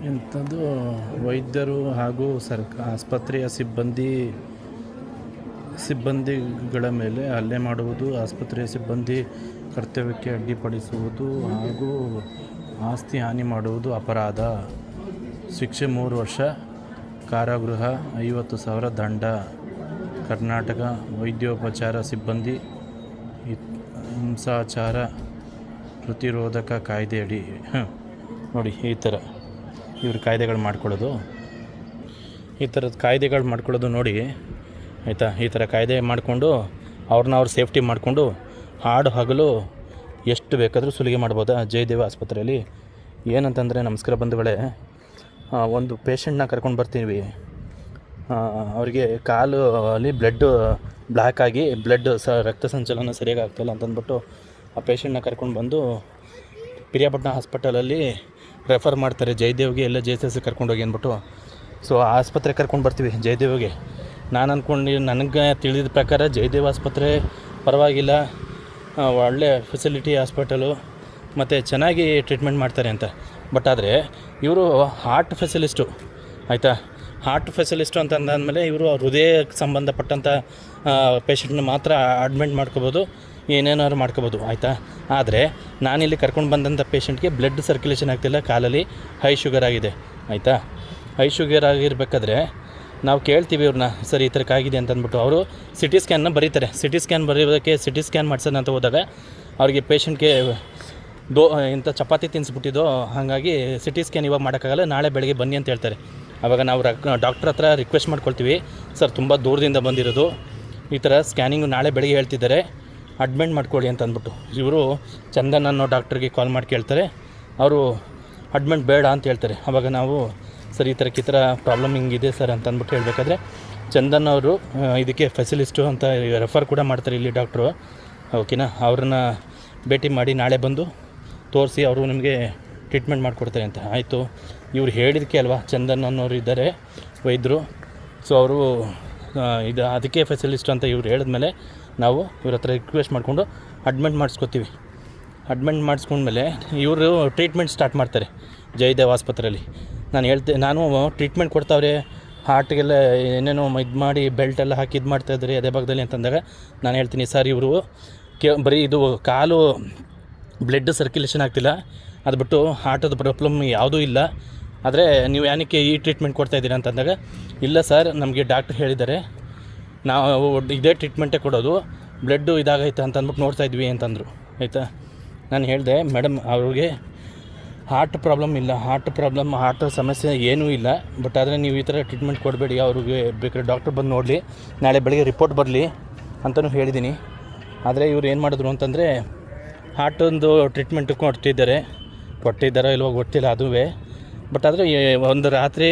ಇಂಥದ್ದು ವೈದ್ಯರು ಹಾಗೂ ಆಸ್ಪತ್ರೆಯ ಸಿಬ್ಬಂದಿಗಳ ಮೇಲೆ ಹಲ್ಲೆ ಮಾಡುವುದು, ಆಸ್ಪತ್ರೆಯ ಸಿಬ್ಬಂದಿ ಕರ್ತವ್ಯಕ್ಕೆ ಅಡ್ಡಿಪಡಿಸುವುದು ಹಾಗೂ ಆಸ್ತಿ ಹಾನಿ ಮಾಡುವುದು ಅಪರಾಧ. ಶಿಕ್ಷೆ 3 ವರ್ಷ ಕಾರಾಗೃಹ, 50,000 ದಂಡ. ಕರ್ನಾಟಕ ವೈದ್ಯೋಪಚಾರ ಸಿಬ್ಬಂದಿ ಹಿಂಸಾಚಾರ ಪ್ರತಿರೋಧಕ ಕಾಯ್ದೆಯಡಿ ನೋಡಿ ಈ ಥರ ಇವ್ರ ಕಾಯ್ದೆಗಳು ಮಾಡ್ಕೊಳ್ಳೋದು, ಈ ಥರದ ಕಾಯ್ದೆಗಳು ಮಾಡ್ಕೊಳ್ಳೋದು ನೋಡಿ ಆಯಿತಾ. ಈ ಥರ ಕಾಯ್ದೆ ಮಾಡಿಕೊಂಡು ಅವ್ರು ಸೇಫ್ಟಿ ಮಾಡಿಕೊಂಡು ಹಾಡು ಹಗಲು ಎಷ್ಟು ಬೇಕಾದರೂ ಸುಲಿಗೆ ಮಾಡ್ಬೋದಾ ಜಯದೇವ ಆಸ್ಪತ್ರೆಯಲ್ಲಿ. ಏನಂತಂದರೆ ನಮಸ್ಕಾರ ಬಂಧುಗಳೇ, ಒಂದು ಪೇಷಂಟ್ನ ಕರ್ಕೊಂಡು ಬರ್ತೀವಿ, ಅವರಿಗೆ ಕಾಲು ಅಲ್ಲಿ ಬ್ಲಡ್ ಬ್ಲ್ಯಾಕ್ ಆಗಿ ರಕ್ತ ಸಂಚಲನ ಸರಿಯಾಗಿ ಆಗ್ತಾಯಿಲ್ಲ ಅಂತಂದ್ಬಿಟ್ಟು ಆ ಪೇಷಂಟ್ನ ಕರ್ಕೊಂಡು ಬಂದು ಪಿರಿಯಾಪಟ್ಟಣ ಹಾಸ್ಪಿಟಲಲ್ಲಿ ರೆಫರ್ ಮಾಡ್ತಾರೆ ಜಯದೇವ್ಗೆ, ಎಲ್ಲ JSS ಕರ್ಕೊಂಡೋಗಿ ಅಂದ್ಬಿಟ್ಟು. ಸೊ ಆ ಆಸ್ಪತ್ರೆಗೆ ಕರ್ಕೊಂಡು ಬರ್ತೀವಿ ಜಯದೇವ್ಗೆ. ನಾನು ಅಂದ್ಕೊಂಡು ನನಗೆ ತಿಳಿದ ಪ್ರಕಾರ ಜಯದೇವ ಆಸ್ಪತ್ರೆ ಪರವಾಗಿಲ್ಲ, ಒಳ್ಳೆ ಫೆಸಿಲಿಟಿ ಹಾಸ್ಪಿಟಲು ಮತ್ತು ಚೆನ್ನಾಗಿ ಟ್ರೀಟ್ಮೆಂಟ್ ಮಾಡ್ತಾರೆ ಅಂತ. ಬಟ್ ಆದರೆ ಇವರು ಹಾರ್ಟ್ ಫೆಸಿಲಿಸ್ಟು ಆಯಿತಾ. ಹಾರ್ಟ್ ಫೆಸಿಲಿಸ್ಟು ಅಂತಂದಾದಮೇಲೆ ಇವರು ಹೃದಯಕ್ಕೆ ಸಂಬಂಧಪಟ್ಟಂಥ ಪೇಷಂಟ್ನ ಮಾತ್ರ ಅಡ್ಮಿಟ್ ಮಾಡ್ಕೋಬೋದು, ಏನೇನಾದ್ರು ಮಾಡ್ಕೋಬೋದು ಆಯಿತಾ. ಆದರೆ ನಾನಿಲ್ಲಿ ಕರ್ಕೊಂಡು ಬಂದಂಥ ಪೇಷಂಟ್ಗೆ ಬ್ಲಡ್ ಸರ್ಕ್ಯುಲೇಷನ್ ಆಗ್ತಿಲ್ಲ, ಕಾಲಲ್ಲಿ ಹೈ ಶುಗರ್ ಆಗಿದೆ ಆಯಿತಾ. ಹೈ ಶುಗರ್ ಆಗಿರಬೇಕಾದ್ರೆ ನಾವು ಕೇಳ್ತೀವಿ ಇವ್ರನ್ನ, ಸರ್ ಈ ಥರಕ್ಕಾಗಿದೆ ಅಂತಂದ್ಬಿಟ್ಟು ಅವರು CT ಸ್ಕ್ಯಾನ್ನ ಬರೀತಾರೆ. CT ಸ್ಕ್ಯಾನ್ ಬರೆಯೋದಕ್ಕೆ CT ಸ್ಕ್ಯಾನ್ ಮಾಡ್ಸೋಣ ಅಂತ ಹೋದಾಗ ಅವರಿಗೆ ಪೇಷಂಟ್ಗೆ ಇಂಥ ಚಪಾತಿ ತಿನ್ನಿಸ್ಬಿಟ್ಟಿದ್ದು, ಹಾಗಾಗಿ CT ಸ್ಕ್ಯಾನ್ ಇವಾಗ ಮಾಡೋಕ್ಕಾಗಲ್ಲ, ನಾಳೆ ಬೆಳಗ್ಗೆ ಬನ್ನಿ ಅಂತ ಹೇಳ್ತಾರೆ. ಆವಾಗ ನಾವು ಡಾಕ್ಟ್ರ್ ಹತ್ರ ರಿಕ್ವೆಸ್ಟ್ ಮಾಡ್ಕೊಳ್ತೀವಿ, ಸರ್ ತುಂಬ ದೂರದಿಂದ ಬಂದಿರೋದು, ಈ ಥರ ಸ್ಕ್ಯಾನಿಂಗು ನಾಳೆ ಬೆಳಗ್ಗೆ ಹೇಳ್ತಿದ್ದಾರೆ, ಅಡ್ಮಿಟ್ ಮಾಡ್ಕೊಳ್ಳಿ ಅಂತ ಅಂದ್ಬಿಟ್ಟು. ಇವರು ಚಂದನ್ ಅನ್ನೋ ಡಾಕ್ಟ್ರಿಗೆ ಕಾಲ್ ಮಾಡಿ ಕೇಳ್ತಾರೆ, ಅವರು ಅಡ್ಮಿಟ್ ಬೇಡ ಅಂತ ಹೇಳ್ತಾರೆ. ಆವಾಗ ನಾವು ಸರ್ ಈ ಥರ ಪ್ರಾಬ್ಲಮ್ ಹಿಂಗಿದೆ ಸರ್ ಅಂತ ಅಂದ್ಬಿಟ್ಟು ಹೇಳಬೇಕಾದ್ರೆ ಚಂದನ್ ಅವರು ಇದಕ್ಕೆ ಫೆಸಿಲಿಸ್ಟು ಅಂತ ರೆಫರ್ ಕೂಡ ಮಾಡ್ತಾರೆ ಇಲ್ಲಿ ಡಾಕ್ಟ್ರು, ಓಕೆನಾ. ಅವ್ರನ್ನ ಭೇಟಿ ಮಾಡಿ ನಾಳೆ ಬಂದು ತೋರಿಸಿ ಅವರು ನಿಮಗೆ ಟ್ರೀಟ್ಮೆಂಟ್ ಮಾಡಿಕೊಡ್ತಾರೆ ಅಂತ. ಆಯಿತು, ಇವ್ರು ಹೇಳಿದಕ್ಕೆ ಅಲ್ವಾ, ಚಂದನ್ ಅನ್ನೋರು ಇದ್ದಾರೆ ವೈದ್ಯರು, ಸೊ ಅವರು ಅದಕ್ಕೆ ಫೆಸಿಲಿಸ್ಟ್ ಅಂತ ಇವ್ರು ಹೇಳಿದ್ಮೇಲೆ ನಾವು ಇವ್ರ ಹತ್ರ ರಿಕ್ವೆಸ್ಟ್ ಮಾಡಿಕೊಂಡು ಅಡ್ಮಿಟ್ ಮಾಡಿಸ್ಕೊತೀವಿ. ಅಡ್ಮಿಟ್ ಮಾಡಿಸ್ಕೊಂಡ್ಮೇಲೆ ಇವರು ಟ್ರೀಟ್ಮೆಂಟ್ ಸ್ಟಾರ್ಟ್ ಮಾಡ್ತಾರೆ ಜಯದೇವ ಆಸ್ಪತ್ರೆಯಲ್ಲಿ. ನಾನು ಟ್ರೀಟ್ಮೆಂಟ್ ಕೊಡ್ತಾವ್ರೆ, ಹಾರ್ಟಿಗೆಲ್ಲ ಏನೇನೋ ಇದು ಮಾಡಿ ಬೆಲ್ಟೆಲ್ಲ ಹಾಕಿ ಇದು ಮಾಡ್ತಾಯಿದ್ರಿ ಅದೇ ಭಾಗದಲ್ಲಿ ಅಂತಂದಾಗ ನಾನು ಹೇಳ್ತೀನಿ, ಸರ್ ಇವರು ಬರೀ ಇದು ಕಾಲು ಬ್ಲಡ್ ಸರ್ಕ್ಯುಲೇಷನ್ ಆಗ್ತಿಲ್ಲ, ಅದು ಬಿಟ್ಟು ಹಾರ್ಟದ ಪ್ರಾಬ್ಲಮ್ ಯಾವುದೂ ಇಲ್ಲ, ಆದರೆ ನೀವು ಏನಕ್ಕೆ ಈ ಟ್ರೀಟ್ಮೆಂಟ್ ಕೊಡ್ತಾಯಿದ್ದೀರಾ ಅಂತಂದಾಗ, ಇಲ್ಲ ಸರ್ ನಮಗೆ ಡಾಕ್ಟ್ರ್ ಹೇಳಿದ್ದಾರೆ ನಾವು ಇದೇ ಟ್ರೀಟ್ಮೆಂಟೇ ಕೊಡೋದು, ಬ್ಲಡ್ಡು ಇದಾಗೈತೆ ಅಂತ ಅಂದ್ಬಿಟ್ಟು ನೋಡ್ತಾಯಿದ್ವಿ ಅಂತಂದರು ಆಯಿತಾ. ನಾನು ಹೇಳಿದೆ, ಮೇಡಮ್ ಅವ್ರಿಗೆ ಹಾರ್ಟ್ ಪ್ರಾಬ್ಲಮ್ ಇಲ್ಲ, ಹಾರ್ಟ್ ಸಮಸ್ಯೆ ಏನೂ ಇಲ್ಲ, ಬಟ್ ಆದರೆ ನೀವು ಈ ಥರ ಟ್ರೀಟ್ಮೆಂಟ್ ಕೊಡಬೇಡಿ, ಅವ್ರಿಗೆ ಬೇಕಾದ್ರೆ ಡಾಕ್ಟ್ರ್ ಬಂದು ನೋಡಲಿ, ನಾಳೆ ಬೆಳಗ್ಗೆ ರಿಪೋರ್ಟ್ ಬರಲಿ ಅಂತಲೂ ಹೇಳಿದ್ದೀನಿ. ಆದರೆ ಇವ್ರು ಏನು ಮಾಡಿದ್ರು ಅಂತಂದರೆ ಹಾರ್ಟೊಂದು ಟ್ರೀಟ್ಮೆಂಟ್ ಕೊಟ್ಟಿದ್ದಾರೋ ಇಲ್ವೋ ಗೊತ್ತಿಲ್ಲ ಅದುವೇ. ಬಟ್ ಆದರೆ ಒಂದು ರಾತ್ರಿ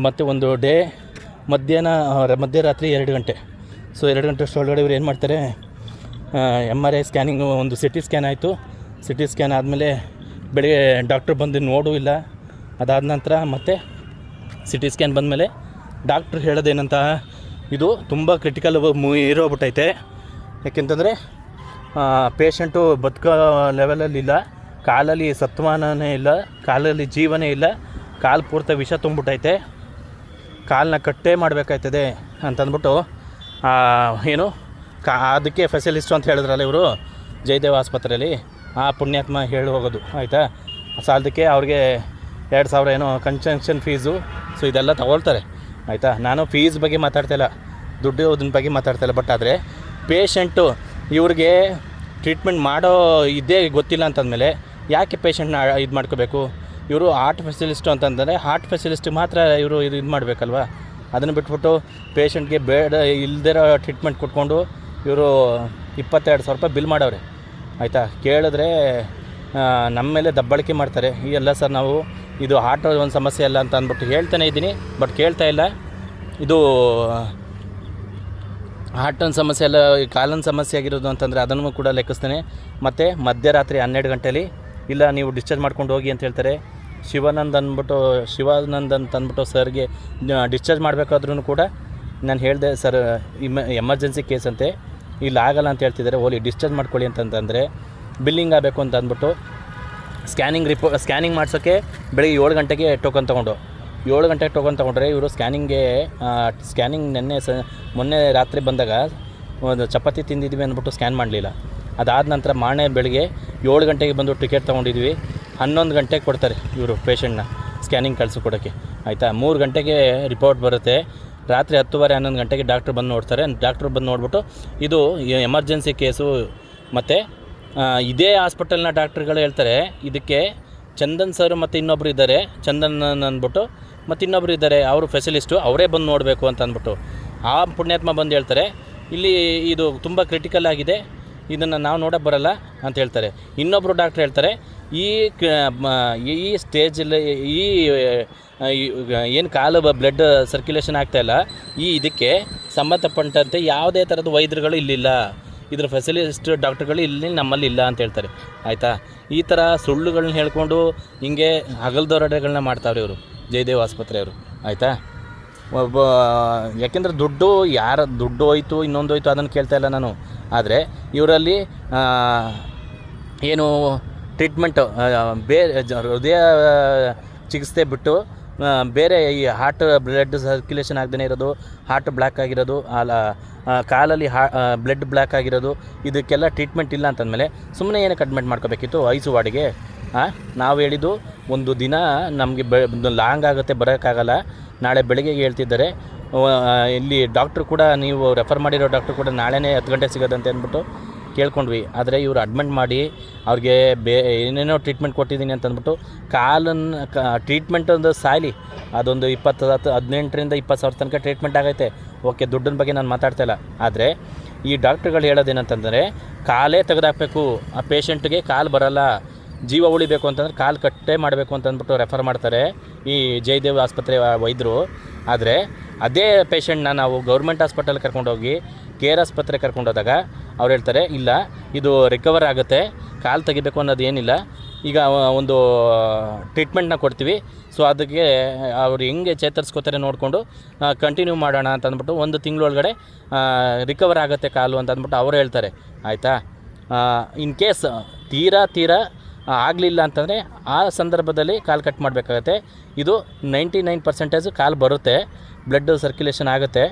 ಮತ್ತು ಒಂದು ಡೇ ಮಧ್ಯರಾತ್ರಿ 2 ಗಂಟೆ, ಸೊ 2 ಗಂಟೆ ಅಷ್ಟೊಳಗಡೆ ಇವ್ರು ಏನು ಮಾಡ್ತಾರೆ, MRI ಸ್ಕ್ಯಾನಿಂಗು, ಒಂದು CT ಸ್ಕ್ಯಾನ್ ಆಯಿತು. CT ಸ್ಕ್ಯಾನ್ ಆದಮೇಲೆ ಬೆಳಗ್ಗೆ ಡಾಕ್ಟ್ರ್ ಬಂದು ನೋಡೂ ಇಲ್ಲ. ಅದಾದ ನಂತರ ಮತ್ತೆ CT ಸ್ಕ್ಯಾನ್ ಬಂದಮೇಲೆ ಡಾಕ್ಟ್ರ್ ಹೇಳೋದೇನಂತ, ಇದು ತುಂಬ ಕ್ರಿಟಿಕಲ್ ಇರೋಗ್ಬಿಟ್ಟೈತೆ, ಯಾಕೆಂತಂದರೆ ಪೇಷಂಟು ಬದುಕೋ ಲೆವೆಲಲ್ಲಿಲ್ಲ, ಕಾಲಲ್ಲಿ ಸತ್ವನೇ ಇಲ್ಲ, ಕಾಲಲ್ಲಿ ಜೀವನೇ ಇಲ್ಲ, ಕಾಲು ಪೂರ್ತಿ ವಿಷ ತುಂಬಿಬಿಟ್ಟೈತೆ, ಕಾಲನ್ನ ಕಟ್ಟೇ ಮಾಡಬೇಕಾಯ್ತದೆ ಅಂತಂದ್ಬಿಟ್ಟು ಅದಕ್ಕೆ ಫೆಸಿಲಿಸ್ಟು ಅಂತ ಹೇಳಿದ್ರಲ್ಲ ಇವರು ಜಯದೇವ ಆಸ್ಪತ್ರೆಯಲ್ಲಿ, ಆ ಪುಣ್ಯಾತ್ಮ ಹೇಳಿ ಹೋಗೋದು ಆಯಿತಾ. ಸಾಲದಕ್ಕೆ ಅವ್ರಿಗೆ 2,000 ಏನೋ ಕನ್ಸೆಷನ್ ಫೀಸು, ಸೊ ಇದೆಲ್ಲ ತಗೊಳ್ತಾರೆ ಆಯಿತಾ. ನಾನು ಫೀಸ್ ಬಗ್ಗೆ ಮಾತಾಡ್ತಾಯಿಲ್ಲ, ದುಡ್ಡು ಅದನ್ನ ಬಗ್ಗೆ ಮಾತಾಡ್ತಾಯಿಲ್ಲ. ಬಟ್ ಆದರೆ ಪೇಷಂಟು ಇವ್ರಿಗೆ ಟ್ರೀಟ್ಮೆಂಟ್ ಮಾಡೋ ಇದೇ ಗೊತ್ತಿಲ್ಲ ಅಂತಂದಮೇಲೆ ಯಾಕೆ ಪೇಷಂಟ್ನ ಇದು ಮಾಡ್ಕೋಬೇಕು. ಇವರು ಹಾರ್ಟ್ ಫೆಸಿಲಿಸ್ಟು ಅಂತಂದರೆ ಹಾರ್ಟ್ ಫೆಸಿಲಿಸ್ಟಿಗೆ ಮಾತ್ರ ಇವರು ಇದು ಮಾಡಬೇಕಲ್ವ. ಅದನ್ನು ಬಿಟ್ಬಿಟ್ಟು ಪೇಷಂಟ್ಗೆ ಬೇಡ ಇಲ್ದಿರೋ ಟ್ರೀಟ್ಮೆಂಟ್ ಕೊಟ್ಕೊಂಡು ಇವರು 22,000 ರೂಪಾಯಿ ಬಿಲ್ ಮಾಡವ್ರೆ ಆಯಿತಾ. ಕೇಳಿದ್ರೆ ನಮ್ಮ ಮೇಲೆ ದಬ್ಬಾಳಿಕೆ ಮಾಡ್ತಾರೆ. ಎಲ್ಲ ಸರ್ ನಾವು ಇದು ಹಾರ್ಟ್ ಒಂದು ಸಮಸ್ಯೆ ಅಲ್ಲ ಅಂತ ಅಂದ್ಬಿಟ್ಟು ಹೇಳ್ತಾನೆ ಇದ್ದೀನಿ, ಬಟ್ ಕೇಳ್ತಾ ಇಲ್ಲ. ಇದು ಹಾರ್ಟನ ಸಮಸ್ಯೆ ಅಲ್ಲ, ಕಾಲಿನ ಸಮಸ್ಯೆ ಆಗಿರೋದು ಅಂತಂದರೆ ಅದನ್ನು ಕೂಡ ಲೆಕ್ಕಿಸ್ತಾನೆ. ಮತ್ತು ಮಧ್ಯರಾತ್ರಿ 12 ಗಂಟೆಯಲ್ಲಿ ಇಲ್ಲ ನೀವು ಡಿಸ್ಚಾರ್ಜ್ ಮಾಡ್ಕೊಂಡು ಹೋಗಿ ಅಂತ ಹೇಳ್ತಾರೆ. ಶಿವಾನಂದ್ ಅಂತಂದ್ಬಿಟ್ಟು ಸರ್ಗೆ ಡಿಸ್ಚಾರ್ಜ್ ಮಾಡಬೇಕಾದ್ರೂ ಕೂಡ ನಾನು ಹೇಳಿದೆ, ಸರ್ ಎಮರ್ಜೆನ್ಸಿ ಕೇಸ್ ಅಂತೆ, ಇಲ್ಲಿ ಆಗಲ್ಲ ಅಂತ ಹೇಳ್ತಿದ್ದಾರೆ. ಓಲಿ ಡಿಸ್ಚಾರ್ಜ್ ಮಾಡ್ಕೊಳ್ಳಿ ಅಂತಂತಂದರೆ ಬಿಲ್ಲಿಂಗ್ ಆಗಬೇಕು ಅಂತ ಅಂದ್ಬಿಟ್ಟು ಸ್ಕ್ಯಾನಿಂಗ್ ಮಾಡ್ಸೋಕ್ಕೆ ಬೆಳಗ್ಗೆ 7 ಗಂಟೆಗೆ ಟೋಕನ್ ತೊಗೊಂಡು 7 ಗಂಟೆಗೆ ಟೋಕನ್ ತೊಗೊಂಡ್ರೆ ಇವರು ಸ್ಕ್ಯಾನಿಂಗ್ ಮೊನ್ನೆ ರಾತ್ರಿ ಬಂದಾಗ ಒಂದು ಚಪಾತಿ ತಿಂದಿದ್ವಿ ಅಂದ್ಬಿಟ್ಟು ಸ್ಕ್ಯಾನ್ ಮಾಡಲಿಲ್ಲ. ಅದಾದ ನಂತರ ಮಾರನೇ ಬೆಳಗ್ಗೆ 7 ಗಂಟೆಗೆ ಬಂದು ಟಿಕೆಟ್ ತೊಗೊಂಡಿದ್ವಿ. 11 ಗಂಟೆಗೆ ಕೊಡ್ತಾರೆ ಇವರು ಪೇಷಂಟ್ನ ಸ್ಕ್ಯಾನಿಂಗ್ ಕಳಿಸ್ಕೊಡೋಕ್ಕೆ, ಆಯಿತಾ. 3 ಗಂಟೆಗೆ ರಿಪೋರ್ಟ್ ಬರುತ್ತೆ. ರಾತ್ರಿ 10:30 11 ಗಂಟೆಗೆ ಡಾಕ್ಟ್ರು ಬಂದು ನೋಡ್ತಾರೆ. ಡಾಕ್ಟ್ರು ಬಂದು ನೋಡ್ಬಿಟ್ಟು ಇದು ಎಮರ್ಜೆನ್ಸಿ ಕೇಸು. ಮತ್ತು ಇದೇ ಹಾಸ್ಪಿಟಲ್ನ ಡಾಕ್ಟ್ರುಗಳು ಹೇಳ್ತಾರೆ ಇದಕ್ಕೆ ಚಂದನ್ ಸರ್ ಮತ್ತು ಇನ್ನೊಬ್ರು ಇದ್ದಾರೆ, ಚಂದನ್ ಅಂದ್ಬಿಟ್ಟು ಮತ್ತು ಇನ್ನೊಬ್ರು ಇದ್ದಾರೆ, ಅವರು ಸ್ಪೆಷಲಿಸ್ಟು, ಅವರೇ ಬಂದು ನೋಡಬೇಕು ಅಂತ ಅಂದ್ಬಿಟ್ಟು ಆ ಪುಣ್ಯಾತ್ಮ ಬಂದು ಹೇಳ್ತಾರೆ ಇಲ್ಲಿ ಇದು ತುಂಬ ಕ್ರಿಟಿಕಲ್ ಆಗಿದೆ, ಇದನ್ನು ನಾವು ನೋಡೋಕ್ಕೆ ಬರೋಲ್ಲ ಅಂತ ಹೇಳ್ತಾರೆ. ಇನ್ನೊಬ್ಬರು ಡಾಕ್ಟ್ರ್ ಹೇಳ್ತಾರೆ ಈ ಸ್ಟೇಜಲ್ಲಿ ಏನು ಕಾಲು ಬ್ಲಡ್ ಸರ್ಕ್ಯುಲೇಷನ್ ಆಗ್ತಾಯಿಲ್ಲ, ಇದಕ್ಕೆ ಸಂಬಂಧಪಟ್ಟಂತೆ ಯಾವುದೇ ಥರದ ವೈದ್ಯರುಗಳು ಇಲ್ಲಿಲ್ಲ, ಇದ್ರ ಫೆಸಿಲಿಸ್ಟ್ ಡಾಕ್ಟ್ರುಗಳು ಇಲ್ಲಿ ನಮ್ಮಲ್ಲಿ ಇಲ್ಲ ಅಂತ ಹೇಳ್ತಾರೆ, ಆಯಿತಾ. ಈ ಥರ ಸುಳ್ಳುಗಳನ್ನ ಹೇಳ್ಕೊಂಡು ಹಿಂಗೆ ಹಗಲ್ದೊರಡೆಗಳನ್ನ ಮಾಡ್ತಾವ್ರೆ ಇವರು ಜಯದೇವ್ ಆಸ್ಪತ್ರೆಯವರು, ಆಯಿತಾ. ಯಾಕೆಂದರೆ ದುಡ್ಡು ಹೋಯ್ತು ಇನ್ನೊಂದು ಹೋಯ್ತು ಅದನ್ನು ಕೇಳ್ತಾ ಇಲ್ಲ ನಾನು. ಆದರೆ ಇವರಲ್ಲಿ ಏನು ಟ್ರೀಟ್ಮೆಂಟ್ ಹೃದಯ ಚಿಕಿತ್ಸೆ ಬಿಟ್ಟು ಬೇರೆ ಈ ಹಾರ್ಟ್ ಬ್ಲಡ್ ಸರ್ಕ್ಯುಲೇಷನ್ ಆಗದೇ ಇರೋದು, ಹಾರ್ಟ್ ಬ್ಲ್ಯಾಕ್ ಆಗಿರೋದು, ಕಾಲಲ್ಲಿ ಬ್ಲಡ್ ಬ್ಲ್ಯಾಕ್ ಆಗಿರೋದು, ಇದಕ್ಕೆಲ್ಲ ಟ್ರೀಟ್ಮೆಂಟ್ ಇಲ್ಲ ಅಂತಂದಮೇಲೆ ಸುಮ್ಮನೆ ಏನಕ್ಕೆ ಅಡ್ಮಿಟ್ ಮಾಡ್ಕೋಬೇಕಿತ್ತು ಐಸು ವಾರ್ಡಿಗೆ? ನಾವು ಹೇಳಿದ್ದು ಒಂದು ದಿನ ನಮಗೆ ಲಾಂಗ್ ಆಗುತ್ತೆ, ಬರೋಕ್ಕಾಗಲ್ಲ, ನಾಳೆ ಬೆಳಗ್ಗೆಗೆ ಹೇಳ್ತಿದ್ದಾರೆ. ಇಲ್ಲಿ ಡಾಕ್ಟ್ರು ಕೂಡ ನೀವು ರೆಫರ್ ಮಾಡಿರೋ ಡಾಕ್ಟ್ರು ಕೂಡ ನಾಳೆನೇ 10 ಗಂಟೆ ಸಿಗೋದಂತೆ ಅಂದ್ಬಿಟ್ಟು ಕೇಳ್ಕೊಂಡ್ವಿ. ಆದರೆ ಇವರು ಅಡ್ಮಿಟ್ ಮಾಡಿ ಅವ್ರಿಗೆ ಏನೇನೋ ಟ್ರೀಟ್ಮೆಂಟ್ ಕೊಟ್ಟಿದ್ದೀನಿ ಅಂತಂದ್ಬಿಟ್ಟು ಟ್ರೀಟ್ಮೆಂಟ್ ಒಂದು ಸಾಯಲಿ, ಅದೊಂದು 18,000 to 20,000 ತನಕ ಟ್ರೀಟ್ಮೆಂಟ್ ಆಗೈತೆ. ಓಕೆ, ದುಡ್ಡಿನ ಬಗ್ಗೆ ನಾನು ಮಾತಾಡ್ತಾಯಿಲ್ಲ. ಆದರೆ ಈ ಡಾಕ್ಟ್ರುಗಳು ಹೇಳೋದೇನಂತಂದರೆ ಕಾಲೇ ತೆಗೆದಾಕಬೇಕು, ಆ ಪೇಷಂಟ್ಗೆ ಕಾಲು ಬರೋಲ್ಲ, ಜೀವ ಉಳಿಬೇಕು ಅಂತಂದರೆ ಕಾಲು ಕಟ್ಟೇ ಮಾಡಬೇಕು ಅಂತಂದ್ಬಿಟ್ಟು ರೆಫರ್ ಮಾಡ್ತಾರೆ ಈ ಜಯದೇವ್ ಆಸ್ಪತ್ರೆ ವೈದ್ಯರು. ಆದರೆ ಅದೇ ಪೇಷಂಟ್ನ ನಾವು ಗೌರ್ಮೆಂಟ್ ಹಾಸ್ಪಿಟಲ್ ಕರ್ಕೊಂಡೋಗಿ KR ಆಸ್ಪತ್ರೆ ಕರ್ಕೊಂಡೋದಾಗ ಅವ್ರು ಹೇಳ್ತಾರೆ ಇಲ್ಲ, ಇದು ರಿಕವರ್ ಆಗುತ್ತೆ, ಕಾಲು ತೆಗಿಬೇಕು ಅನ್ನೋದು ಏನಿಲ್ಲ, ಈಗ ಒಂದು ಟ್ರೀಟ್ಮೆಂಟ್ನ ಕೊಡ್ತೀವಿ, ಸೊ ಅದಕ್ಕೆ ಅವ್ರು ಹೆಂಗೆ ಚೇತರಿಸ್ಕೋತಾರೆ ನೋಡಿಕೊಂಡು ಕಂಟಿನ್ಯೂ ಮಾಡೋಣ ಅಂತ ಅಂದ್ಬಿಟ್ಟು 1 ತಿಂಗಳೊಳಗಡೆ ರಿಕವರ್ ಆಗುತ್ತೆ ಕಾಲು ಅಂತ ಅಂದ್ಬಿಟ್ಟು ಅವರು ಹೇಳ್ತಾರೆ, ಆಯಿತಾ. ಇನ್ ಕೇಸ್ ತೀರಾ ಆಗಲಿಲ್ಲ ಅಂತಂದರೆ ಆ ಸಂದರ್ಭದಲ್ಲಿ ಕಾಲು ಕಟ್ ಮಾಡಬೇಕಾಗತ್ತೆ. ಇದು 99% ಕಾಲು ಬರುತ್ತೆ, ಬ್ಲಡ್ ಸರ್ಕ್ಯುಲೇಷನ್ ಆಗುತ್ತೆ.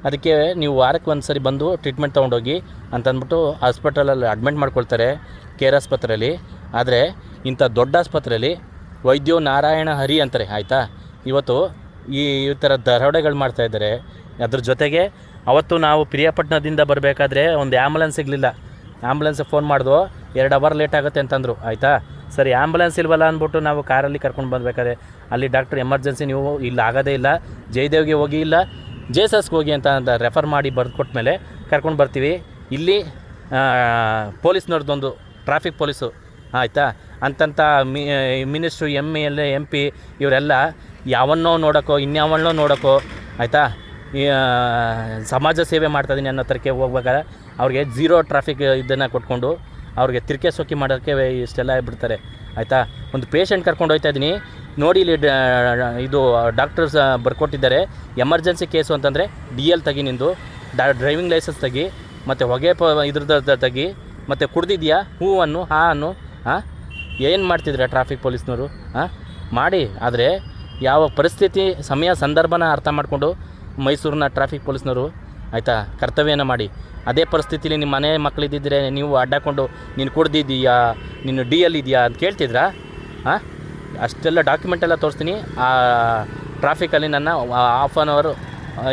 ಅದಕ್ಕೆ ನೀವು ವಾರಕ್ಕೆ ಒಂದು ಸರಿ ಬಂದು ಟ್ರೀಟ್ಮೆಂಟ್ ತೊಗೊಂಡೋಗಿ ಅಂತಂದ್ಬಿಟ್ಟು ಹಾಸ್ಪಿಟಲಲ್ಲಿ ಅಡ್ಮಿಟ್ ಮಾಡ್ಕೊಳ್ತಾರೆ KR ಆಸ್ಪತ್ರೆಯಲ್ಲಿ. ಆದರೆ ಇಂಥ ದೊಡ್ಡ ಆಸ್ಪತ್ರೆಯಲ್ಲಿ ವೈದ್ಯೋ ನಾರಾಯಣ ಹರಿ ಅಂತಾರೆ, ಆಯಿತಾ. ಇವತ್ತು ಈ ಥರ ದರೋಡೆಗಳು ಮಾಡ್ತಾಯಿದ್ದಾರೆ. ಅದ್ರ ಜೊತೆಗೆ ಅವತ್ತು ನಾವು ಪ್ರಿಯಾಪಟ್ಟಣದಿಂದ ಬರಬೇಕಾದ್ರೆ ಒಂದು ಆ್ಯಂಬುಲೆನ್ಸ್ ಸಿಗಲಿಲ್ಲ, ಆ್ಯಂಬುಲೆನ್ಸಿಗೆ ಫೋನ್ ಮಾಡಿದ್ವು, 2 ಅವರ್ ಲೇಟ್ ಆಗುತ್ತೆ ಅಂತಂದರು, ಆಯಿತಾ. ಸರಿ, ಆ್ಯಂಬುಲೆನ್ಸ್ ಇಲ್ವಲ್ಲ ಅಂದ್ಬಿಟ್ಟು ನಾವು ಕಾರಲ್ಲಿ ಕರ್ಕೊಂಡು ಬರಬೇಕಾದ್ರೆ ಅಲ್ಲಿ ಡಾಕ್ಟ್ರ್ ಎಮರ್ಜೆನ್ಸಿ ನೀವು ಇಲ್ಲಿ ಆಗೋದೇ ಇಲ್ಲ, ಜಯದೇವ್ಗೆ ಹೋಗಿ, ಇಲ್ಲ JSSಗೆ ಹೋಗಿ ಅಂತ ರೆಫರ್ ಮಾಡಿ ಬರೆದು ಮೇಲೆ ಕರ್ಕೊಂಡು ಬರ್ತೀವಿ. ಇಲ್ಲಿ ಪೊಲೀಸ್ನವ್ರದ್ದೊಂದು ಟ್ರಾಫಿಕ್ ಪೊಲೀಸು, ಆಯಿತಾ, ಅಂತಂಥ ಮಿನಿಸ್ಟ್ರು MLA MP ಇವರೆಲ್ಲ ಯಾವನ್ನೋ ನೋಡೋಕ್ಕೋ ಇನ್ಯಾವನ್ನೋ ನೋಡೋಕ್ಕೋ, ಆಯಿತಾ, ಸಮಾಜ ಸೇವೆ ಮಾಡ್ತಾಯಿದ್ದೀನಿ ಅನ್ನೋ ಥರಕ್ಕೆ ಹೋಗ್ಬೇಕಾದ್ರೆ ಅವ್ರಿಗೆ 0 ಟ್ರಾಫಿಕ್ ಇದನ್ನು ಕೊಟ್ಕೊಂಡು ಅವ್ರಿಗೆ ತಿರ್ಕೆ ಸೋಕಿ ಮಾಡೋಕ್ಕೆ ಇಷ್ಟೆಲ್ಲ ಬಿಡ್ತಾರೆ, ಆಯಿತಾ. ಒಂದು ಪೇಷಂಟ್ ಕರ್ಕೊಂಡು ಹೋಗ್ತಾ ಇದ್ದೀನಿ ನೋಡಿ, ಇಲ್ಲಿ ಇದು ಡಾಕ್ಟರ್ಸ್ ಬರ್ಕೊಟ್ಟಿದ್ದಾರೆ, ಎಮರ್ಜೆನ್ಸಿ ಕೇಸು ಅಂತಂದರೆ DL ತೆಗಿ, ನಿಂದು ಡ್ರೈವಿಂಗ್ ಲೈಸೆನ್ಸ್ ತೆಗಿ, ಮತ್ತು ಹೊಗೆ ಇದ್ರದ್ದು ತೆಗಿ, ಮತ್ತು ಕುಡ್ದಿದ್ಯಾ ಹೂ ಅನ್ನು ಏನು ಮಾಡ್ತಿದ್ರೆ ಟ್ರಾಫಿಕ್ ಪೊಲೀಸ್ನವರು ಮಾಡಿ. ಆದರೆ ಯಾವ ಪರಿಸ್ಥಿತಿ ಸಮಯ ಸಂದರ್ಭನ ಅರ್ಥ ಮಾಡಿಕೊಂಡು ಮೈಸೂರಿನ ಟ್ರಾಫಿಕ್ ಪೊಲೀಸ್ನವರು, ಆಯಿತಾ, ಕರ್ತವ್ಯನ ಮಾಡಿ. ಅದೇ ಪರಿಸ್ಥಿತಿಲಿ ನಿಮ್ಮ ಮನೆ ಮಕ್ಕಳಿದ್ದಿದ್ರೆ ನೀವು ಅಡ್ಡಾಕೊಂಡು ನೀನು ಕುಡ್ದಿದ್ದೀಯಾ, ನೀನು DL ಇದೆಯಾ ಅಂತ ಕೇಳ್ತಿದ್ರಾ? ಅಷ್ಟೆಲ್ಲ ಡಾಕ್ಯುಮೆಂಟೆಲ್ಲ ತೋರಿಸ್ತೀನಿ. ಆ ಟ್ರಾಫಿಕಲ್ಲಿ ನನ್ನ 1/2 hour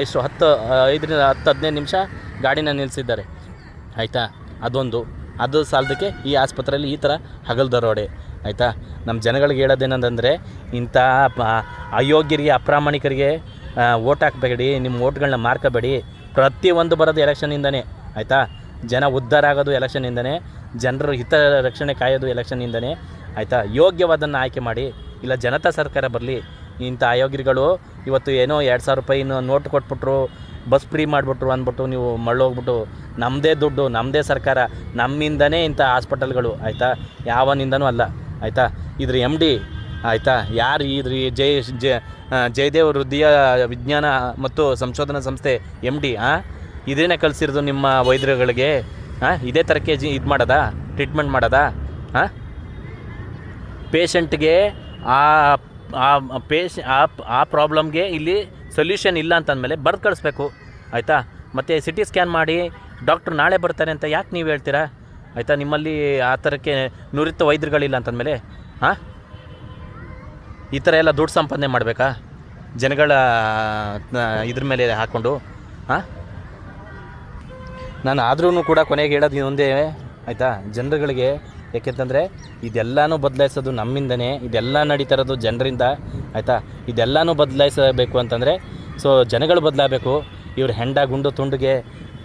ಎಷ್ಟು 5-15 ನಿಮಿಷ ಗಾಡಿನ ನಿಲ್ಲಿಸಿದ್ದಾರೆ, ಆಯಿತಾ. ಅದು ಸಾಲದಕ್ಕೆ ಈ ಆಸ್ಪತ್ರೆಯಲ್ಲಿ ಈ ಥರ ಹಗಲು ದರೋಡೆ, ಆಯಿತಾ. ನಮ್ಮ ಜನಗಳಿಗೆ ಹೇಳೋದೇನಂತಂದರೆ ಇಂಥ ಅಯೋಗ್ಯರಿಗೆ ಅಪ್ರಾಮಾಣಿಕರಿಗೆ ಓಟ್ ಹಾಕಬೇಡಿ, ನಿಮ್ಮ ಓಟ್ಗಳನ್ನ ಮಾರ್ಕೋಬೇಡಿ. ಪ್ರತಿಯೊಂದು ಬರೋದು ಎಲೆಕ್ಷನ್ನಿಂದನೇ, ಆಯಿತಾ. ಜನ ಉದ್ಧಾರ ಆಗೋದು ಎಲೆಕ್ಷನ್ನಿಂದನೇ, ಜನರ ಹಿತ ರಕ್ಷಣೆ ಕಾಯೋದು ಎಲೆಕ್ಷನ್ನಿಂದನೇ, ಆಯಿತಾ. ಯೋಗ್ಯವಾದನ್ನು ಆಯ್ಕೆ ಮಾಡಿ, ಇಲ್ಲ ಜನತಾ ಸರ್ಕಾರ ಬರಲಿ. ಇಂಥ ಅಯೋಗ್ಯರುಗಳು ಇವತ್ತು ಏನೋ 2,000 ರೂಪಾಯಿ ನೋಟ್ ಕೊಟ್ಬಿಟ್ರು, ಬಸ್ ಫ್ರೀ ಮಾಡಿಬಿಟ್ರು ಅಂದ್ಬಿಟ್ಟು ನೀವು ಮಳ್ಳೋಗ್ಬಿಟ್ಟು ನಮ್ಮದೇ ದುಡ್ಡು, ನಮ್ಮದೇ ಸರ್ಕಾರ, ನಮ್ಮಿಂದನೇ ಇಂಥ ಹಾಸ್ಪಿಟಲ್ಗಳು, ಆಯಿತಾ, ಯಾವನಿಂದನೂ ಅಲ್ಲ, ಆಯಿತಾ. ಇದ್ರ MD, ಆಯಿತಾ, ಯಾರು ಇದ್ರ ಜಯದೇವ್ ಹೃದಯ ವಿಜ್ಞಾನ ಮತ್ತು ಸಂಶೋಧನಾ ಸಂಸ್ಥೆ MD, ಇದೇನೇ ಕಲಿಸಿರೋದು ನಿಮ್ಮ ವೈದ್ಯರುಗಳಿಗೆ? ಹಾಂ, ಇದೇ ಥರಕ್ಕೆ ಇದು ಮಾಡೋದಾ, ಟ್ರೀಟ್ಮೆಂಟ್ ಮಾಡೋದಾ? ಹಾಂ, ಪೇಷಂಟ್ಗೆ ಆ ಪ್ರಾಬ್ಲಮ್ಗೆ ಇಲ್ಲಿ ಸೊಲ್ಯೂಷನ್ ಇಲ್ಲ ಅಂತಂದಮೇಲೆ ಬರ್ದು ಕಳಿಸ್ಬೇಕು, ಆಯಿತಾ? ಮತ್ತು CT ಸ್ಕ್ಯಾನ್ ಮಾಡಿ ಡಾಕ್ಟ್ರು ನಾಳೆ ಬರ್ತಾರೆ ಅಂತ ಯಾಕೆ ನೀವು ಹೇಳ್ತೀರಾ, ಆಯಿತಾ? ನಿಮ್ಮಲ್ಲಿ ಆ ಥರಕ್ಕೆ ನುರಿತ ವೈದ್ಯರುಗಳಿಲ್ಲ ಅಂತಂದಮೇಲೆ ಹಾಂ, ಈ ಥರ ಎಲ್ಲ ದುಡ್ಡು ಸಂಪಾದನೆ ಮಾಡಬೇಕಾ ಜನಗಳ ಇದ್ರ ಮೇಲೆ ಹಾಕ್ಕೊಂಡು? ಹಾಂ, ನಾನು ಆದ್ರೂ ಕೂಡ ಕೊನೆಗೆ ಹೇಳೋದು ಒಂದೇ, ಆಯಿತಾ? ಜನರುಗಳಿಗೆ, ಯಾಕೆಂತಂದರೆ ಇದೆಲ್ಲನೂ ಬದಲಾಯಿಸೋದು ನಮ್ಮಿಂದನೇ, ಇದೆಲ್ಲ ನಡೀತಾ ಇರೋದು ಜನರಿಂದ, ಆಯಿತಾ? ಇದೆಲ್ಲನೂ ಬದಲಾಯಿಸಬೇಕು ಅಂತಂದರೆ ಸೊ ಜನಗಳು ಬದಲಾಗಬೇಕು. ಇವ್ರು ಹೆಂಡ ಗುಂಡು ತುಂಡಿಗೆ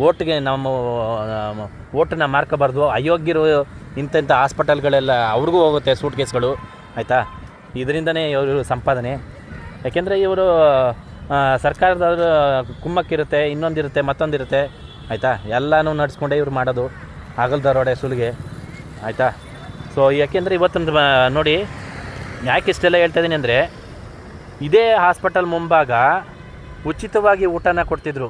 ಓಟ್ಗೆ ನಮ್ಮ ಓಟನ್ನ ಮಾರ್ಕೋಬಾರ್ದು. ಅಯೋಗ್ಯರು ಇಂಥ ಹಾಸ್ಪಿಟಲ್ಗಳೆಲ್ಲ ಅವ್ರಿಗೂ ಹೋಗುತ್ತೆ ಸೂಟ್ ಕೇಸ್ಗಳು, ಆಯಿತಾ? ಇದರಿಂದನೇ ಇವರು ಸಂಪಾದನೆ. ಯಾಕೆಂದರೆ ಇವರು ಸರ್ಕಾರದವರು ಕುಮ್ಮಕ್ಕಿರುತ್ತೆ, ಇನ್ನೊಂದಿರುತ್ತೆ, ಮತ್ತೊಂದಿರುತ್ತೆ, ಆಯಿತಾ? ಎಲ್ಲನೂ ನಡೆಸ್ಕೊಂಡೇ ಇವ್ರು ಮಾಡೋದು ಆಗಲ್ದರೋಡೆ ಸುಲಿಗೆ, ಆಯಿತಾ? ಸೊ ಯಾಕೆಂದರೆ ಇವತ್ತು ನೋಡಿ, ಯಾಕೆ ಇಷ್ಟೆಲ್ಲ ಹೇಳ್ತಾಯಿದ್ದೀನಿ ಅಂದರೆ, ಇದೇ ಹಾಸ್ಪಿಟಲ್ ಮುಂಭಾಗ ಉಚಿತವಾಗಿ ಊಟನ ಕೊಡ್ತಿದ್ರು,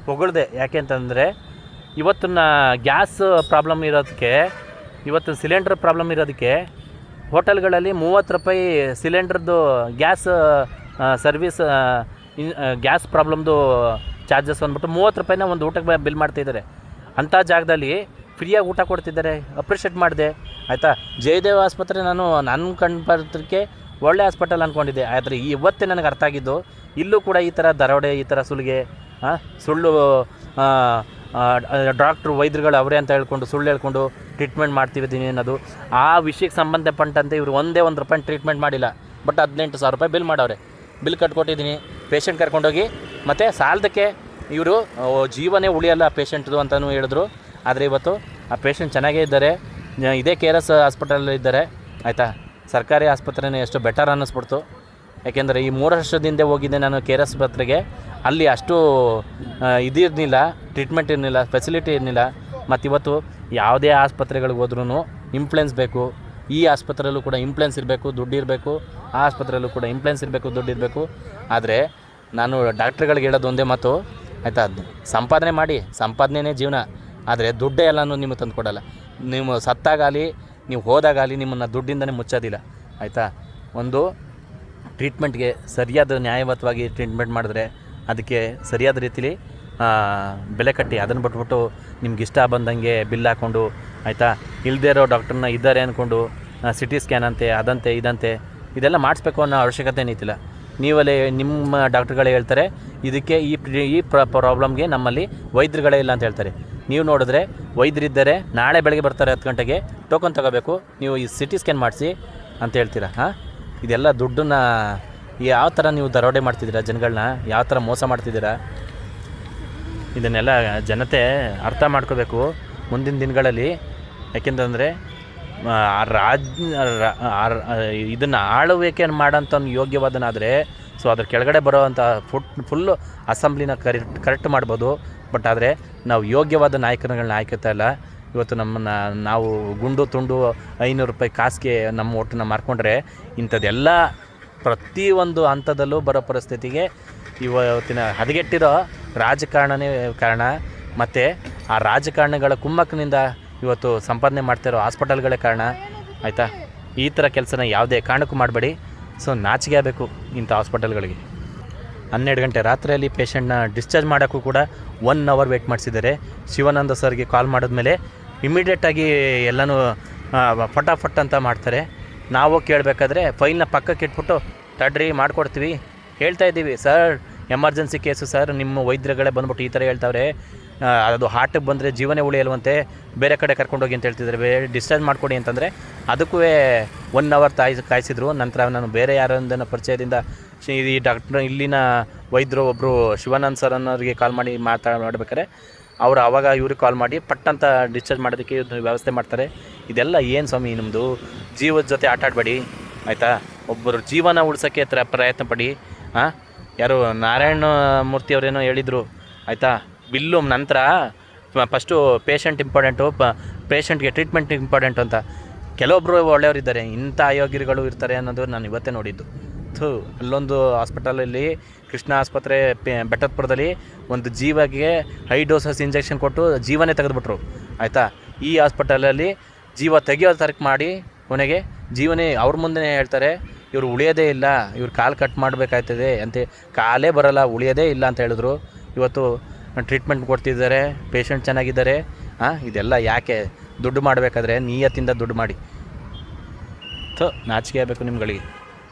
ಹೊಗಳ್ದೆ. ಯಾಕೆ ಅಂತಂದರೆ ಇವತ್ತಿನ ಗ್ಯಾಸ್ ಪ್ರಾಬ್ಲಮ್ ಇರೋದಕ್ಕೆ, ಇವತ್ತು ಸಿಲಿಂಡ್ರ್ ಪ್ರಾಬ್ಲಮ್ ಇರೋದಕ್ಕೆ ಹೋಟೆಲ್ಗಳಲ್ಲಿ 30 ರೂಪಾಯಿ ಸಿಲಿಂಡ್ರದ್ದು ಗ್ಯಾಸ್ ಸರ್ವಿಸ್ ಗ್ಯಾಸ್ ಪ್ರಾಬ್ಲಮ್ದು ಚಾರ್ಜಸ್ ಅಂದ್ಬಿಟ್ಟು 30 ರೂಪಾಯಿನ ಒಂದು ಊಟಕ್ಕೆ ಬಿಲ್ ಮಾಡ್ತಿದ್ದಾರೆ. ಅಂಥ ಜಾಗದಲ್ಲಿ ಫ್ರೀಯಾಗಿ ಊಟ ಕೊಡ್ತಿದ್ದಾರೆ, ಅಪ್ರಿಷಿಯೇಟ್ ಮಾಡಿದೆ, ಆಯಿತಾ? ಜಯದೇವ ಆಸ್ಪತ್ರೆ ನಾನು ಕಂಡುಬರೋದಕ್ಕೆ ಒಳ್ಳೆ ಹಾಸ್ಪಿಟಲ್ ಅಂದ್ಕೊಂಡಿದ್ದೆ. ಆದರೆ ಇವತ್ತೇ ನನಗೆ ಅರ್ಥ ಆಗಿದ್ದು, ಇಲ್ಲೂ ಕೂಡ ಈ ಥರ ದರೋಡೆ, ಈ ಥರ ಸುಲಿಗೆ, ಸುಳ್ಳು ಡಾಕ್ಟ್ರು ವೈದ್ಯರುಗಳು ಅವರೇ ಅಂತ ಹೇಳ್ಕೊಂಡು ಸುಳ್ಳು ಹೇಳ್ಕೊಂಡು ಟ್ರೀಟ್ಮೆಂಟ್ ಮಾಡ್ತಿದ್ದೀನಿ ಅನ್ನೋದು. ಆ ವಿಷಯಕ್ಕೆ ಸಂಬಂಧಪಟ್ಟಂತೆ ಇವರು ಒಂದೇ ₹1 ಟ್ರೀಟ್ಮೆಂಟ್ ಮಾಡಿಲ್ಲ, ಬಟ್ 18,000 ರೂಪಾಯಿ ಬಿಲ್ ಮಾಡವ್ರೆ. ಬಿಲ್ ಕಟ್ಕೊಟ್ಟಿದ್ದೀನಿ, ಪೇಷಂಟ್ ಕರ್ಕೊಂಡೋಗಿ. ಮತ್ತು ಸಾಲದಕ್ಕೆ ಇವರು ಜೀವನೇ ಉಳಿಯಲ್ಲ ಪೇಷಂಟ್ದು ಅಂತಲೂ ಹೇಳಿದ್ರು. ಆದರೆ ಇವತ್ತು ಆ ಪೇಷಂಟ್ ಚೆನ್ನಾಗೇ ಇದ್ದಾರೆ, ಇದೇ KRS ಹಾಸ್ಪಿಟಲಲ್ಲಿ ಇದ್ದಾರೆ, ಆಯಿತಾ? ಸರ್ಕಾರಿ ಆಸ್ಪತ್ರೆನೇ ಎಷ್ಟು ಬೆಟರ್ ಅನ್ನಿಸ್ಬಿಡ್ತು. ಯಾಕೆಂದರೆ ಈ 3 ವರ್ಷದಿಂದ ಹೋಗಿದ್ದೆ ನಾನು KRS ಆಸ್ಪತ್ರೆಗೆ. ಅಲ್ಲಿ ಅಷ್ಟು ಇದಿರಲಿಲ್ಲ, ಟ್ರೀಟ್ಮೆಂಟ್ ಇರಲಿಲ್ಲ, ಫೆಸಿಲಿಟಿ ಇರಲಿಲ್ಲ. ಮತ್ತು ಇವತ್ತು ಯಾವುದೇ ಆಸ್ಪತ್ರೆಗಳಿಗೆ ಹೋದ್ರೂ ಇಂಪ್ಲೆನ್ಸ್ ಬೇಕು. ಈ ಆಸ್ಪತ್ರೆಯಲ್ಲೂ ಕೂಡ ಇಂಪ್ಲೆನ್ಸ್ ಇರಬೇಕು, ದುಡ್ಡು ಇರಬೇಕು. ಆ ಆಸ್ಪತ್ರೆಯಲ್ಲೂ ಕೂಡ ಇಂಪ್ಲೆನ್ಸ್ ಇರಬೇಕು, ದುಡ್ಡು ಇರಬೇಕು. ಆದರೆ ನಾನು ಡಾಕ್ಟ್ರುಗಳಿಗೆ ಹೇಳೋದು ಒಂದೇ ಮಾತು, ಆಯಿತಾ? ಸಂಪಾದನೆ ಮಾಡಿ, ಸಂಪಾದನೆಯೇ ಜೀವನ. ಆದರೆ ದುಡ್ಡೇ ಎಲ್ಲನೂ ನಿಮಗೆ ತಂದು ಕೊಡೋಲ್ಲ. ನೀವು ಸತ್ತಾಗಲಿ, ನೀವು ಹೋದಾಗಲಿ ನಿಮ್ಮನ್ನು ದುಡ್ಡಿಂದನೇ ಮುಚ್ಚೋದಿಲ್ಲ, ಆಯಿತಾ? ಒಂದು ಟ್ರೀಟ್ಮೆಂಟ್ಗೆ ಸರಿಯಾದ ನ್ಯಾಯಬದ್ಧವಾಗಿ ಟ್ರೀಟ್ಮೆಂಟ್ ಮಾಡಿದ್ರೆ ಅದಕ್ಕೆ ಸರಿಯಾದ ರೀತಿಲಿ ಬೆಲೆ ಕಟ್ಟಿ, ಅದನ್ನು ಬಿಟ್ಬಿಟ್ಟು ನಿಮ್ಗೆ ಇಷ್ಟ ಬಂದಂಗೆ ಬಿಲ್ ಹಾಕ್ಕೊಂಡು, ಆಯಿತಾ? ಇಲ್ಲದೇ ಇರೋ ಡಾಕ್ಟ್ರನ್ನ ಇದ್ದಾರೆ ಅಂದ್ಕೊಂಡು CT ಸ್ಕ್ಯಾನ್ ಅಂತೆ, ಅದಂತೆ ಇದಂತೆ ಇದೆಲ್ಲ ಮಾಡಿಸ್ಬೇಕು ಅನ್ನೋ ಅವಶ್ಯಕತೆ ಏನಿತ್ತಿಲ್ಲ. ನೀವಲ್ಲೇ ನಿಮ್ಮ ಡಾಕ್ಟ್ರುಗಳೇ ಹೇಳ್ತಾರೆ ಇದಕ್ಕೆ ಈ ಪ್ರಾಬ್ಲಮ್ಗೆ ನಮ್ಮಲ್ಲಿ ವೈದ್ಯರುಗಳೇ ಇಲ್ಲ ಅಂತ ಹೇಳ್ತಾರೆ. ನೀವು ನೋಡಿದ್ರೆ ವೈದ್ಯರಿದ್ದಾರೆ, ನಾಳೆ ಬೆಳಗ್ಗೆ ಬರ್ತಾರೆ 10 ಗಂಟೆಗೆ, ಟೋಕನ್ ತೊಗೋಬೇಕು, ನೀವು ಈ CT ಸ್ಕ್ಯಾನ್ ಮಾಡಿಸಿ ಅಂತ ಹೇಳ್ತೀರಾ. ಹಾಂ, ಇದೆಲ್ಲ ದುಡ್ಡನ್ನ ಯಾವ ಥರ ನೀವು ದರೋಡೆ ಮಾಡ್ತಿದ್ದೀರಾ, ಜನಗಳನ್ನ ಯಾವ ಥರ ಮೋಸ ಮಾಡ್ತಿದ್ದೀರಾ, ಇದನ್ನೆಲ್ಲ ಜನತೆ ಅರ್ಥ ಮಾಡ್ಕೋಬೇಕು ಮುಂದಿನ ದಿನಗಳಲ್ಲಿ. ಯಾಕೆಂತಂದರೆ ಇದನ್ನು ಆಳ್ವಿಕೆ ಮಾಡೋಂಥ ಯೋಗ್ಯವಾದನಾದರೆ ಸೊ ಅದ್ರ ಕೆಳಗಡೆ ಬರೋವಂಥ ಫುಲ್ಲು ಅಸೆಂಬ್ಲಿನ ಕರೆಕ್ಟ್ ಮಾಡ್ಬೋದು. ಬಟ್ ಆದರೆ ನಾವು ಯೋಗ್ಯವಾದ ನಾಯಕರುಗಳನ್ನ ಆಯ್ಕೋತಾ ಇಲ್ಲ. ಇವತ್ತು ನಮ್ಮನ್ನು ನಾವು ಗುಂಡು ತುಂಡು 500 ರೂಪಾಯಿ ಕಾಸಿಗೆ ನಮ್ಮ ಓಟನ್ನು ಮಾರ್ಕೊಂಡ್ರೆ ಇಂಥದ್ದೆಲ್ಲ ಪ್ರತಿಯೊಂದು ಹಂತದಲ್ಲೂ ಬರೋ ಪರಿಸ್ಥಿತಿಗೆ ಇವತ್ತಿನ ಹದಗೆಟ್ಟಿರೋ ರಾಜಕಾರಣನೇ ಕಾರಣ. ಮತ್ತು ಆ ರಾಜಕಾರಣಿಗಳ ಕುಮ್ಮಕ್ಕಿನಿಂದ ಇವತ್ತು ಸಂಪಾದನೆ ಮಾಡ್ತಿರೋ ಹಾಸ್ಪಿಟಲ್ಗಳೇ ಕಾರಣ, ಆಯಿತಾ? ಈ ಥರ ಕೆಲಸನ ಯಾವುದೇ ಕಾರಣಕ್ಕೂ ಮಾಡಬೇಡಿ. ಸೊ ನಾಚಿಕೆ ಆಗಬೇಕು ಇಂಥ ಹಾಸ್ಪಿಟಲ್ಗಳಿಗೆ. 12 ಗಂಟೆ ರಾತ್ರಿಯಲ್ಲಿ ಪೇಷಂಟ್ನ ಡಿಸ್ಚಾರ್ಜ್ ಮಾಡೋಕ್ಕೂ ಕೂಡ 1 ಅವರ್ ವೆಯ್ಟ್ ಮಾಡಿಸಿದ್ದಾರೆ. ಶಿವಾನಂದ ಸರ್ಗೆ ಕಾಲ್ ಮಾಡಿದ್ಮೇಲೆ ಇಮಿಡಿಯೇಟಾಗಿ ಎಲ್ಲನೂ ಫಟಾಫಟ್ ಅಂತ ಮಾಡ್ತಾರೆ. ನಾವು ಕೇಳಬೇಕಾದ್ರೆ ಫೈಲ್ನ ಪಕ್ಕಕ್ಕೆ ಇಟ್ಬಿಟ್ಟು ತಡ್ರಿ ಮಾಡಿಕೊಡ್ತೀವಿ, ಹೇಳ್ತಾ ಇದ್ದೀವಿ ಸರ್, ಎಮರ್ಜೆನ್ಸಿ ಕೇಸು ಸರ್, ನಿಮ್ಮ ವೈದ್ಯರುಗಳೇ ಬಂದ್ಬಿಟ್ಟು ಈ ಥರ ಹೇಳ್ತಾವ್ರೆ, ಅದು ಹಾರ್ಟಿಗೆ ಬಂದರೆ ಜೀವನೇ ಉಳಿಯಲ್ವಂತೆ, ಬೇರೆ ಕಡೆ ಕರ್ಕೊಂಡೋಗಿ ಅಂತ ಹೇಳ್ತಿದ್ದಾರೆ, ಡಿಸ್ಚಾರ್ಜ್ ಮಾಡಿಕೊಡಿ ಅಂತಂದರೆ ಅದಕ್ಕೂ 1 ಅವರ್ ಕಾಯಿಸಿದ್ರು. ನಂತರ ನಾನು ಬೇರೆ ಯಾರೊಂದನ್ನು ಪರಿಚಯದಿಂದ ಈ ಡಾಕ್ಟ್ರ್ ಇಲ್ಲಿನ ವೈದ್ಯರು ಒಬ್ಬರು ಶಿವಾನಂದ್ ಸರ್ ಅನ್ನೋರಿಗೆ ಕಾಲ್ ಮಾಡಿ ಮಾತಾಡ್ಬೇಕಾರೆ ಅವರು ಆವಾಗ ಇವ್ರಿಗೆ ಕಾಲ್ ಮಾಡಿ ಪಟ್ಟಂತ ಡಿಸ್ಚಾರ್ಜ್ ಮಾಡೋದಕ್ಕೆ ವ್ಯವಸ್ಥೆ ಮಾಡ್ತಾರೆ. ಇದೆಲ್ಲ ಏನು ಸ್ವಾಮಿ ನಿಮ್ಮದು? ಜೀವದ ಜೊತೆ ಆಟ ಆಡಬೇಡಿ, ಆಯಿತಾ? ಒಬ್ಬರು ಜೀವನ ಉಳ್ಸೋಕ್ಕೆ ಪ್ರಯತ್ನ ಪಡಿ. ಯಾರು ನಾರಾಯಣ ಮೂರ್ತಿ ಅವರೇನೋ ಹೇಳಿದರು, ಆಯಿತಾ? ಬಿಲ್ಲು ನಂತರ ಫಸ್ಟು ಪೇಷಂಟ್ ಇಂಪಾರ್ಟೆಂಟು, ಪೇಷಂಟ್ಗೆ ಟ್ರೀಟ್ಮೆಂಟ್ ಇಂಪಾರ್ಟೆಂಟು ಅಂತ. ಕೆಲವೊಬ್ಬರು ಒಳ್ಳೆಯವರಿದ್ದಾರೆ, ಇಂಥ ಅಯೋಗ್ಯರುಗಳು ಇರ್ತಾರೆ ಅನ್ನೋದು ನಾನು ಇವತ್ತೇ ನೋಡಿದ್ದು. ಅಲ್ಲೊಂದು ಹಾಸ್ಪಿಟಲಲ್ಲಿ ಕೃಷ್ಣ ಆಸ್ಪತ್ರೆ ಬೆಟ್ಟದಪುರದಲ್ಲಿ ಒಂದು ಜೀವಗೆ ಹೈ ಡೋಸಸ್ ಇಂಜೆಕ್ಷನ್ ಕೊಟ್ಟು ಜೀವನೇ ತೆಗೆದುಬಿಟ್ರು ಆಯಿತಾ. ಈ ಹಾಸ್ಪಿಟಲಲ್ಲಿ ಜೀವ ತೆಗಿಯೋ ತರಕ್ಕೆ ಮಾಡಿ ಕೊನೆಗೆ ಜೀವನೇ ಅವ್ರ ಮುಂದೆ ಹೇಳ್ತಾರೆ ಇವರು ಉಳಿಯೋದೇ ಇಲ್ಲ, ಇವ್ರು ಕಾಲು ಕಟ್ ಮಾಡಬೇಕಾಯ್ತದೆ ಅಂತ, ಕಾಲೇ ಬರೋಲ್ಲ, ಉಳಿಯೋದೇ ಇಲ್ಲ ಅಂತ ಹೇಳಿದ್ರು. ಇವತ್ತು ಟ್ರೀಟ್ಮೆಂಟ್ ಕೊಡ್ತಿದ್ದಾರೆ, ಪೇಷಂಟ್ ಚೆನ್ನಾಗಿದ್ದಾರೆ. ಇದೆಲ್ಲ ಯಾಕೆ? ದುಡ್ಡು ಮಾಡಬೇಕಾದ್ರೆ ನಿಯತ್ತಿಂದ ದುಡ್ಡು ಮಾಡಿ. ನಾಚಿಕೆ ಆಗಬೇಕು ನಿಮ್ಗಳಿಗೆ.